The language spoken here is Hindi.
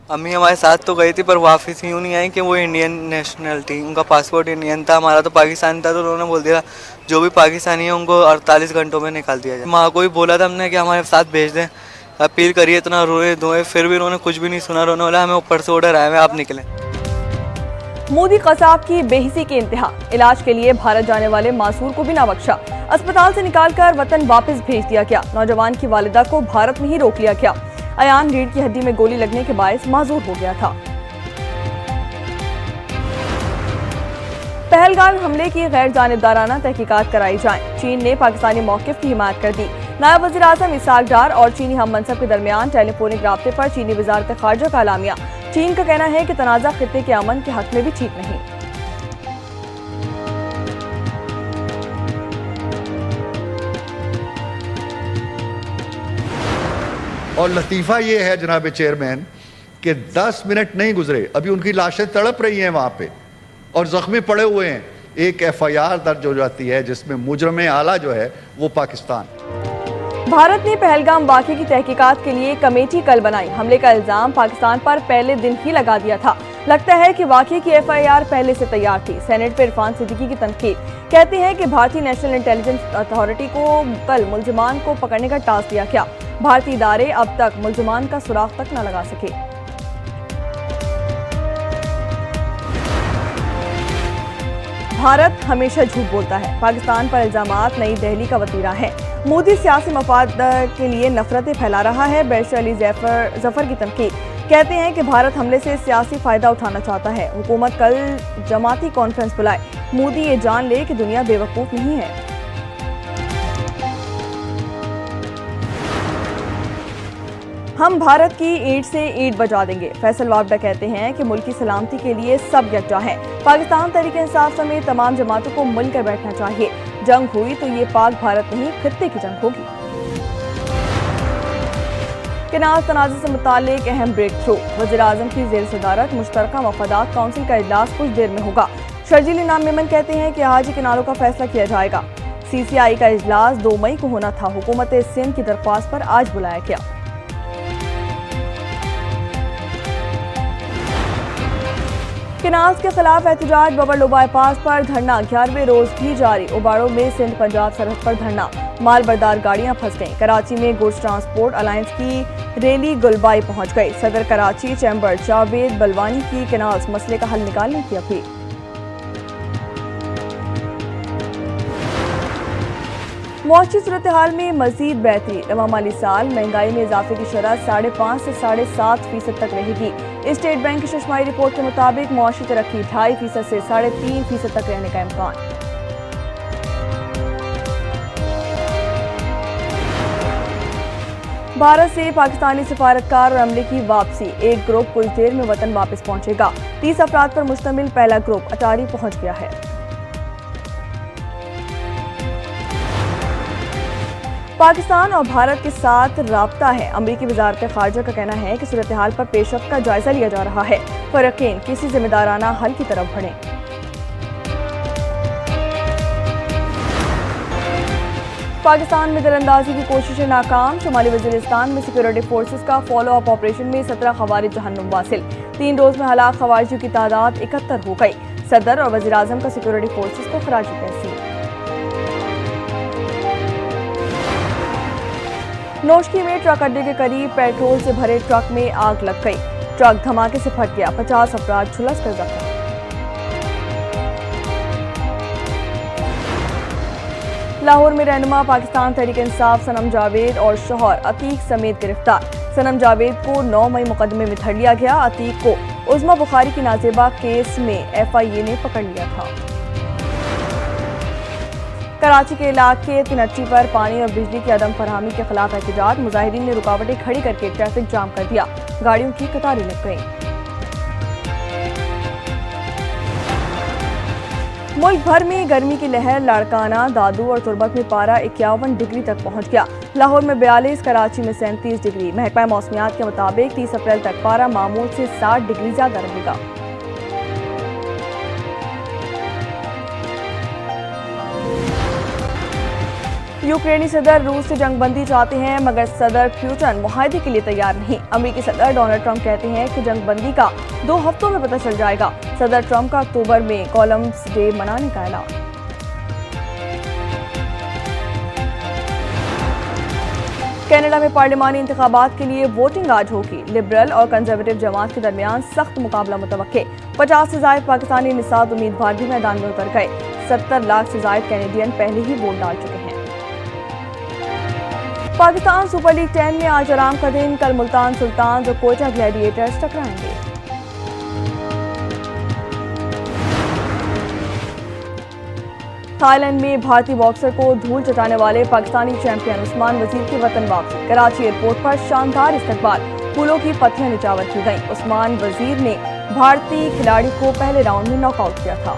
अम्मी हमारे साथ तो गई थी पर वापस यूँ नहीं आई कि वो इंडियन नेशनल थी, उनका पासपोर्ट इंडियन था, हमारा तो पाकिस्तान था, तो उन्होंने बोल दिया जो भी पाकिस्तानी है उनको 48 घंटों में निकाल दिया जाए। माँ को भी बोला था हमने कि हमारे साथ भेज दें, अपील करिए, इतना रोए धोए, फिर भी उन्होंने कुछ भी नहीं सुना। रोने वाला हमें ऊपर से ऑर्डर आया है आप निकलें। मोदी कसाब की बेहिसी के इंतहा, इलाज के लिए भारत जाने वाले मासूर को भी ना बख्शा, अस्पताल से निकालकर वतन वापस भेज दिया गया। नौजवान की वालिदा को भारत में ही रोक लिया गया। अयान रीढ़ की हड्डी में गोली लगने के बायस माजूर हो गया था। पहलगाम हमले की गैर जानिबदाराना तहकीकात कराई जाए, चीन ने पाकिस्तानी मौकिफ की हिमायत कर दी। नायब वज़ीर आज़म इसाक डार और चीनी हम मनसब के दरमियान टेलीफोनिक राब्ते पर चीनी वजारत खारजा का एलामिया। चीन का कहना है कि तनाज़ा खित्ते के अमन के हक में भी ठीक नहीं। और लतीफ़ा ये है जनाब चेयरमैन कि 10 मिनट नहीं गुजरे, अभी उनकी लाशें तड़प रही हैं वहाँ पे और जख्मी पड़े हुए हैं। एक FIR दर्ज हो जाती है जिसमें मुजरम आला जो है वो पाकिस्तान। भारत ने पहलगाम वाक़े की तहकीकात के लिए कमेटी कल बनाई। हमले का इल्जाम पाकिस्तान पर पहले दिन ही लगा दिया था। लगता है कि वाक़े की FIR पहले से तैयार थी। सेनेट पर इरफान सिद्दीकी की तनकीद, कहते हैं कि भारतीय नेशनल इंटेलिजेंस अथॉरिटी को कल मुल्जिमान को पकड़ने का टास्क दिया गया। भारतीय इदारे अब तक मुल्जिमान का सुराग तक न लगा सके। भारत हमेशा झूठ बोलता है, पाकिस्तान पर इल्जामात नई दिल्ली का वतीरा है। मोदी सियासी मफाद के लिए नफरतें फैला रहा है। बैरिस्टर अली जफर की तनकीद, कहते हैं कि भारत हमले से सियासी फायदा उठाना चाहता है। हुकूमत कल जमाती कॉन्फ्रेंस बुलाए, मोदी ये जान ले कि दुनिया बेवकूफ नहीं है। हम भारत की ईंट से ईंट बजा देंगे। फैसल वाबडा कहते हैं कि मुल्क की सलामती के लिए सब यकजा हैं। पाकिस्तान तहरीक इंसाफ समेत तमाम जमातों को मिलकर बैठना चाहिए। जंग हुई तो ये पाक भारत नहीं, खित्ते की जंग होगी। केनाल तनाज़े से मुतालिक अहम ब्रेक थ्रू, वज़ीर आज़म की ज़ेर सदारत मुश्तरका मफादात काउंसिल का इजलास कुछ देर में होगा। शर्जील इनाम मेमन कहते हैं कि आज ही किनारों का फैसला किया जाएगा। CCI का इजलास 2 मई को होना था, हुकूमत सिंध की दरख्वास्त पर आज बुलाया गया। किनाल्स के खिलाफ एहतजाज, बबरलो बाईपास पर धरना 11वें रोज भी जारी। उबाड़ों में सिंध पंजाब सरहद पर धरना, माल बरदार गाड़ियां फंस गईं। कराची में गुड्स ट्रांसपोर्ट अलायंस की रैली गुलबाई पहुंच गई। सदर कराची चैम्बर जावेद बलवानी की किनाल्स मसले का हल निकालने की अपील। मुआशी सूरत हाल में मजीद बेहतरी, रवा माली साल महंगाई में इजाफे की शरह 5.5 से 7.5% तक रहेगी। स्टेट बैंक की शशमाही रिपोर्ट के मुताबिक मुआशी तरक्की 2.5% से 3.5% तक रहने का इम्कान। भारत से पाकिस्तानी सिफारतकार और अमले की वापसी, एक ग्रुप कुछ देर में वतन वापस पहुंचेगा। 30 अफराद पर मुश्तमिल पहला ग्रुप अटारी पहुंच गया है। पाकिस्तान और भारत के साथ राब्ता है। अमरीकी वजारत खारजा का कहना है कि सूरत हाल पर पेशरफ्त का जायजा लिया जा रहा है। फरीक़ैन किसी जिम्मेदाराना हल की तरफ बढ़ें। पाकिस्तान में दरअंदाजी की कोशिशें नाकाम, शुमाली वजीरिस्तान में सिक्योरिटी फोर्सेस का फॉलो अप ऑपरेशन में 17 खवारिज जहन्नुम वासिल। 3 रोज में हलाक खवारिजियों की तादाद 71 हो गई। सदर और वजीर आजम का सिक्योरिटी फोर्सेस को खराजी तहसीन। नौशकी में ट्रक अड्डे के करीब पेट्रोल से भरे ट्रक में आग लग गई। ट्रक धमाके से फट गया, 50 अफराद झुलस कर जख्मी। लाहौर में रहनुमा पाकिस्तान तहरीक इंसाफ सनम जावेद और शौहर अतीक समेत गिरफ्तार। सनम जावेद को 9 मई मुकदमे में धर लिया गया। अतीक को उस्मा बुखारी की नाजेबा केस में FIA ने पकड़ लिया था। कराची के इलाके तिनट्टी पर पानी और बिजली की अदम फरहमी के खिलाफ एहतजाज, मुजाहिरीन ने रुकावटें खड़ी करके ट्रैफिक जाम कर दिया। गाड़ियों की कतारें लग गईं। मुल्क भर में गर्मी की लहर, लाड़काना, दादू और तुरबत में पारा 51 डिग्री तक पहुंच गया। लाहौर में 42, कराची में 37 डिग्री। महकमा मौसमियात के मुताबिक 30 अप्रैल तक पारा मामूल से 60 डिग्री ज्यादा रहेगा। यूक्रेनी सदर रूस से जंगबंदी चाहते हैं, मगर सदर पुतिन मुआहदे के लिए तैयार नहीं। अमेरिकी सदर डोनाल्ड ट्रंप कहते हैं कि जंगबंदी का 2 हफ्तों में पता चल जाएगा। सदर ट्रंप का अक्टूबर में कोलंबस डे मनाने का ऐलान। कनाडा में पार्लिमानी इंतखाबात के लिए वोटिंग आज होगी। लिबरल और कंजर्वेटिव जमात के दरमियान सख्त मुकाबला मुतवक्के। 50 से ज्यादा पाकिस्तानी निसाब उम्मीदवार भी मैदान में उतर गए। 70 लाख से ज्यादा कैनेडियन पहले ही वोट डाल चुके हैं। पाकिस्तान सुपर लीग 10 में आज आराम का दिन। कल मुल्तान सुल्तान और कोयटा ग्लैडिएटर्स टकराएंगे। थाईलैंड में भारतीय बॉक्सर को धूल चटाने वाले पाकिस्तानी चैंपियन उस्मान वजीर की वतन वापसी। कराची एयरपोर्ट पर शानदार इस्तकबाल, फूलों की पत्तियां निचावर की गईं। उस्मान वजीर ने भारतीय खिलाड़ी को पहले राउंड में नॉकआउट किया था।